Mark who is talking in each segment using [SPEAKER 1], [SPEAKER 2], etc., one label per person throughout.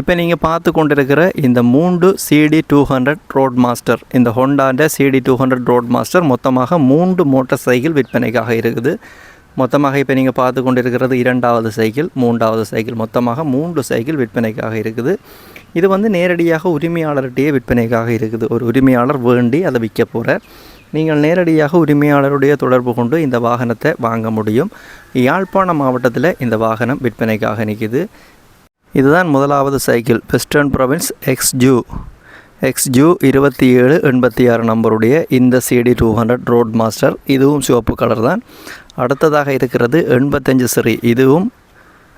[SPEAKER 1] இப்போ நீங்கள் பார்த்து கொண்டிருக்கிற இந்த 3 CD200 ரோட் மாஸ்டர், இந்த ஹோண்டாண்ட CD200 ரோட் மாஸ்டர் மொத்தமாக 3 மோட்டார் சைக்கிள் விற்பனைக்காக இருக்குது. மொத்தமாக இப்போ நீங்கள் பார்த்து கொண்டிருக்கிறது 2வது சைக்கிள், 3வது சைக்கிள், மொத்தமாக 3 சைக்கிள் விற்பனைக்காக இருக்குது. இது நேரடியாக உரிமையாளர்கிட்டயே விற்பனைக்காக இருக்குது. ஒரு உரிமையாளர் வேண்டி அதை விற்க போகிறார். நீங்கள் நேரடியாக உரிமையாளருடைய தொடர்பு கொண்டு இந்த வாகனத்தை வாங்க முடியும். யாழ்ப்பாணம் மாவட்டத்தில் இந்த வாகனம் விற்பனைக்காக நிற்கிது. இதுதான் முதலாவது சைக்கிள், வெஸ்டர்ன் ப்ரொவின்ஸ் XU 2786 நம்பருடைய இந்த CD200 ரோட் மாஸ்டர். இதுவும் சிவப்பு கலர் தான். அடுத்ததாக இருக்கிறது 85 சரி, இதுவும்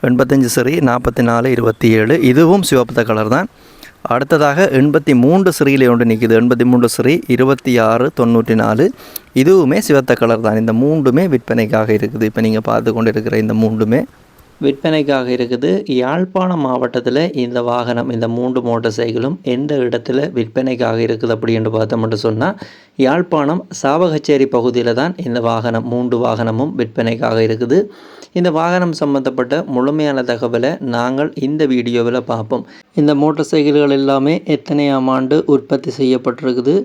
[SPEAKER 1] 85 சரி 4427, இதுவும் சிவப்பு கலர் தான். அடுத்ததாக 83 சிறியில் ஒன்று நிற்கிது, 83 சிறி 2694, இதுவுமே சிவத்த கலர் தான். இந்த மூன்றுமே விற்பனைக்காக இருக்குது. இப்போ நீங்கள் பார்த்து கொண்டு இருக்கிற இந்த மூன்றுமே விற்பனைக்காக இருக்குது. யாழ்ப்பாணம் மாவட்டத்தில் இந்த வாகனம், இந்த 3 மோட்டார் சைக்கிளும் எந்த இடத்துல விற்பனைக்காக இருக்குது அப்படின்னு பார்த்தோம்னு சொன்னால், யாழ்ப்பாணம் சாவகச்சேரி பகுதியில் தான் இந்த வாகனம் 3 வாகனமும் விற்பனைக்காக இருக்குது. இந்த வாகனம் சம்பந்தப்பட்ட முழுமையான தகவலை நாங்கள் இந்த வீடியோவில் பார்ப்போம். இந்த மோட்டார் சைக்கிள்கள் எல்லாமே எத்தனையாம் ஆண்டு உற்பத்தி செய்யப்பட்டிருக்குது,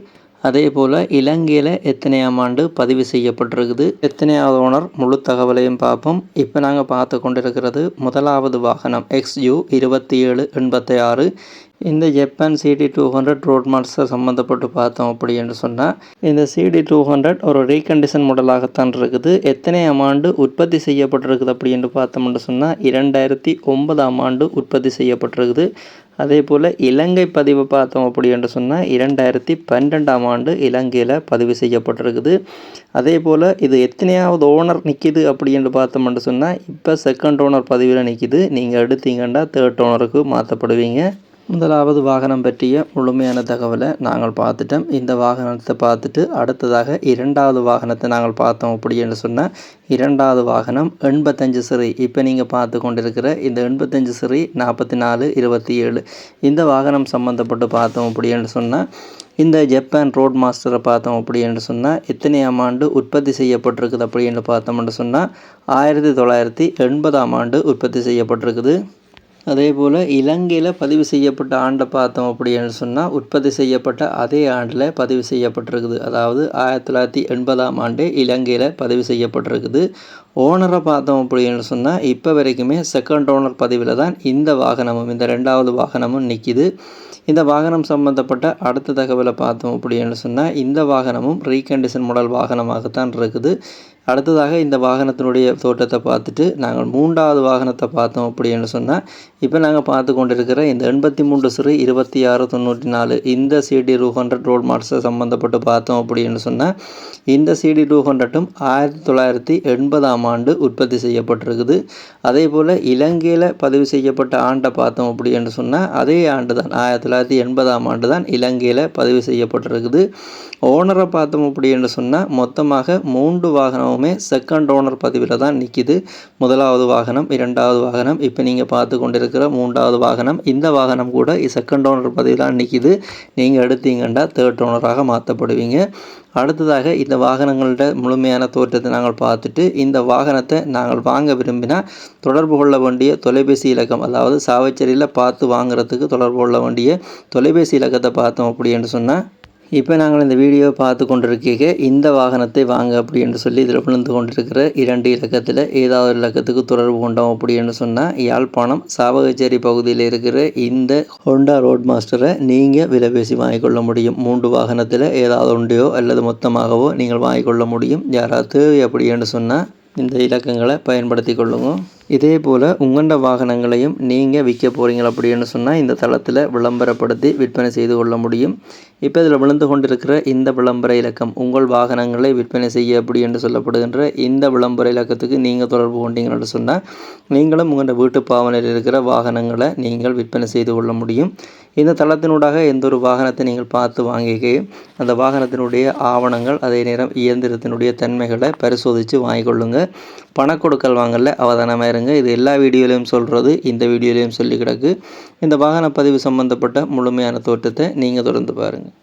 [SPEAKER 1] அதே போல் இலங்கையில் எத்தனையாம் ஆண்டு பதிவு செய்யப்பட்டிருக்குது, எத்தனையாவது ஓனர், முழு தகவலையும் பார்ப்போம். இப்போ நாங்கள் பார்த்து கொண்டிருக்கிறது முதலாவது வாகனம் XU 2786. இந்த ஜப்பான் CD200 ரோட் மாஸ்டர் சம்மந்தப்பட்டு பார்த்தோம் அப்படின்னு சொன்னால், இந்த CD200 ஒரு ரீகண்டிஷன் மாடலாகத்தான் இருக்குது. எத்தனையாம் ஆண்டு உற்பத்தி செய்யப்பட்டிருக்குது அப்படின்னு பார்த்தோம்னு சொன்னால் 2009ஆம் ஆண்டு உற்பத்தி செய்யப்பட்டிருக்குது. அதே போல் இலங்கை பதிவு பார்த்தோம் அப்படின்னு சொன்னால் 2012ஆம் ஆண்டு இலங்கையில் பதிவு செய்யப்பட்டிருக்குது. அதே போல் இது எத்தனையாவது ஓனர் நிற்கிது அப்படின்னு பார்த்தோம்னு சொன்னால், இப்போ செகண்ட் ஓனர் பதிவில் நிற்கிது. நீங்கள் எடுத்தீங்கன்னா தேர்ட் ஓனருக்கு மாற்றப்படுவீங்க. முதலாவது வாகனம் பற்றிய முழுமையான தகவலை நாங்கள் பார்த்துட்டோம். இந்த வாகனத்தை பார்த்துட்டு அடுத்ததாக 2வது வாகனத்தை நாங்கள் பார்த்தோம் அப்படின்னு சொன்னால், 2வது வாகனம் 85 சரி. இப்போ நீங்கள் பார்த்து கொண்டிருக்கிற இந்த 85 சரி 4427, இந்த வாகனம் சம்மந்தப்பட்டு பார்த்தோம் அப்படின்னு சொன்னால், இந்த ஜப்பான் ரோட் மாஸ்டரை பார்த்தோம் அப்படின்னு சொன்னால் எத்தனையாம் ஆண்டு உற்பத்தி செய்யப்பட்டிருக்குது அப்படின்னு பார்த்தோம்னு சொன்னால் 1980ஆம் ஆண்டு உற்பத்தி செய்யப்பட்டிருக்குது. அதே போல் இலங்கையில் பதிவு செய்யப்பட்ட ஆண்டை பார்த்தோம் அப்படின்னு சொன்னால், உற்பத்தி செய்யப்பட்ட அதே ஆண்டில் பதிவு செய்யப்பட்டிருக்குது. அதாவது 1980ஆம் ஆண்டு இலங்கையில் பதிவு செய்யப்பட்டிருக்குது. ஓனரை பார்த்தோம் அப்படின்னு சொன்னால், இப்போ வரைக்குமே செகண்ட் ஓனர் பதிவில் தான் இந்த வாகனமும், இந்த 2வது வாகனமும் நிற்கிது. இந்த வாகனம் சம்மந்தப்பட்ட அடுத்த தகவலை பார்த்தோம் அப்படின்னு சொன்னால், இந்த வாகனமும் ரீகண்டிஷன் மாடல் வாகனமாகத்தான் இருக்குது. அடுத்ததாக இந்த வாகனத்தினுடைய தோற்றத்தை பார்த்துட்டு நாங்கள் 3வது வாகனத்தை பார்த்தோம் அப்படின்னு சொன்னால், இப்போ நாங்கள் பார்த்து கொண்டிருக்கிற இந்த 83 சிறு 2694, இந்த CD200 ரோட் மாஸ்டர் சம்மந்தப்பட்டு பார்த்தோம் அப்படின்னு சொன்னால், இந்த CD200ம் 1980ஆம் ஆண்டு உற்பத்தி செய்யப்பட்டிருக்குது. அதே போல் இலங்கையில் பதிவு செய்யப்பட்ட ஆண்டை பார்த்தோம் அப்படின்னு சொன்னால், அதே ஆண்டு தான் 1980ஆம் ஆண்டு தான் இலங்கையில் பதிவு செய்யப்பட்டிருக்குது. ஓனரை பார்த்தோம் அப்படின்னு சொன்னால், மொத்தமாக 3 வாகனமுமே செகண்ட் ஓனர் பதிவில் தான் நிற்கிது. முதலாவது வாகனம், 2வது வாகனம், இப்போ நீங்கள் பார்த்து கொண்டிருக்கிற 3வது வாகனம். இந்த வாகனம் கூட செகண்ட் ஓனர் பதிவில் தான் நிற்கிது. நீங்கள் எடுத்தீங்கன்னா தேர்ட் ஓனராக மாற்றப்படுவீங்க. அடுத்ததாக இந்த வாகனங்களோட முழுமையான தோற்றத்தை நாங்கள் பார்த்துட்டு, இந்த வாகனத்தை நாங்கள் வாங்க விரும்பினால் தொடர்பு கொள்ள வேண்டிய தொலைபேசி இலக்கம், அதாவது சாவச்சேரியில் பார்த்து வாங்குறதுக்கு தொடர்பு கொள்ள வேண்டிய தொலைபேசி இலக்கத்தை பார்த்தோம் அப்படின்னு சொன்னால், இப்போ நாங்கள் இந்த வீடியோவை பார்த்து கொண்டிருக்க இந்த வாகனத்தை வாங்க அப்படின்னு சொல்லி இதில் விழுந்து கொண்டிருக்கிற 2 இலக்கத்தில் ஏதாவது ஒரு இலக்கத்துக்கு தொடர்பு கொண்டோம் அப்படின்னு சொன்னால், யாழ்ப்பாணம் சாவகச்சேரி பகுதியில் இருக்கிற இந்த ஹோண்டா ரோட் மாஸ்டரை நீங்கள் விலை பேசி வாங்கிக்கொள்ள முடியும். 3 வாகனத்தில் ஏதாவது ஒன்றையோ அல்லது மொத்தமாகவோ நீங்கள் வாங்கிக்கொள்ள முடியும். யாராவது தேவை அப்படின்னு சொன்னால் இந்த இலக்கங்களை பயன்படுத்தி கொள்ளுங்க. இதே போல் உங்களோட வாகனங்களையும் நீங்கள் விற்க போகிறீங்க அப்படின்னு சொன்னால், இந்த தளத்தில் விளம்பரப்படுத்தி விற்பனை செய்து கொள்ள முடியும். இப்போ இதில் விழுந்து கொண்டிருக்கிற இந்த விளம்பர இலக்கம், உங்கள் வாகனங்களை விற்பனை செய்ய அப்படி என்று சொல்லப்படுகின்ற இந்த விளம்பர இலக்கத்துக்கு நீங்கள் தொடர்பு கொண்டீங்கன்னு சொன்னால், நீங்களும் உங்களோட வீட்டு பாவனையில் இருக்கிற வாகனங்களை நீங்கள் விற்பனை செய்து கொள்ள முடியும். இந்த தளத்தினூடாக எந்த ஒரு வாகனத்தை நீங்கள் பார்த்து வாங்கிக்கையும் அந்த வாகனத்தினுடைய ஆவணங்கள், அதே நேரம் இயந்திரத்தினுடைய தன்மைகளை பரிசோதித்து வாங்கிக்கொள்ளுங்க. பணக்கொடுக்கல் வாங்கல அவதானமாக இருங்க. இது எல்லா வீடியோலையும் சொல்கிறது, இந்த வீடியோலையும் சொல்லி கிடக்கு. இந்த வாகன பதிவு சம்பந்தப்பட்ட முழுமையான தோற்றத்தை நீங்கள் தொடர்ந்து பாருங்கள்.